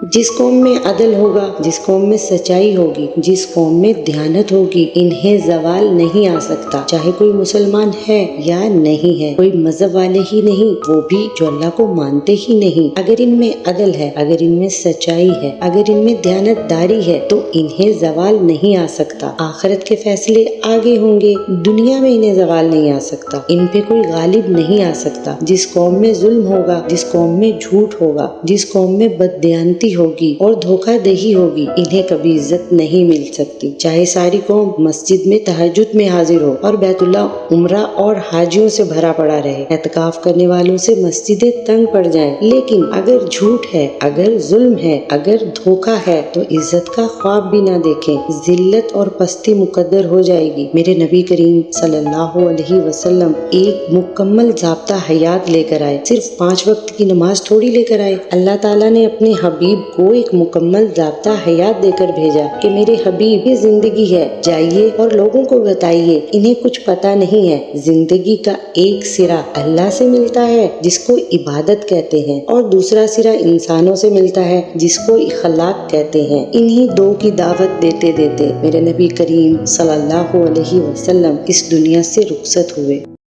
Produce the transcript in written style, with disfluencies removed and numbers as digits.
جس قوم میں عدل ہوگا، جس قوم میں سچائی ہوگی، جس قوم میں دیانت ہوگی، انہیں زوال نہیں آ سکتا، چاہے کوئی مسلمان ہے یا نہیں ہے، کوئی مذہب والے ہی نہیں، وہ بھی جو اللہ کو مانتے ہی نہیں۔ اگر ان میں عدل ہے، اگر ان میں سچائی ہے، اگر ان میں دیانت داری ہے تو انہیں زوال نہیں آ سکتا۔ آخرت کے فیصلے آگے ہوں گے، دنیا میں انہیں زوال نہیں آ سکتا، ان پہ کوئی غالب نہیں آ سکتا۔ جس قوم میں ظلم ہوگا، جس قوم میں جھوٹ ہوگا، جس قوم میں بددیانتی ہوگی اور دھوکہ دہی ہوگی، انہیں کبھی عزت نہیں مل سکتی، چاہے ساری قوم مسجد میں تہجد میں حاضر ہو اور بیت اللہ عمرہ اور حاجیوں سے بھرا پڑا رہے، اعتکاف کرنے والوں سے مسجدیں تنگ پڑ جائیں، لیکن اگر جھوٹ ہے، اگر ظلم ہے، اگر دھوکہ ہے تو عزت کا خواب بھی نہ دیکھیں، ذلت اور پستی مقدر ہو جائے گی۔ میرے نبی کریم صلی اللہ علیہ وسلم ایک مکمل ضابطہ حیات لے کر آئے، صرف 5 وقت کی نماز تھوڑی لے کر آئے۔ اللہ تعالیٰ نے اپنے حبیب کو ایک مکمل ضابطہ حیات دے کر بھیجا کہ میرے حبیب یہ زندگی ہے، جائیے اور لوگوں کو بتائیے، انہیں کچھ پتہ نہیں ہے، زندگی کا ایک سرا اللہ سے ملتا ہے جس کو عبادت کہتے ہیں، اور دوسرا سرا انسانوں سے ملتا ہے جس کو اخلاق کہتے ہیں۔ انہی دو کی دعوت دیتے دیتے میرے نبی کریم صلی اللہ علیہ وسلم اس دنیا سے رخصت ہوئے۔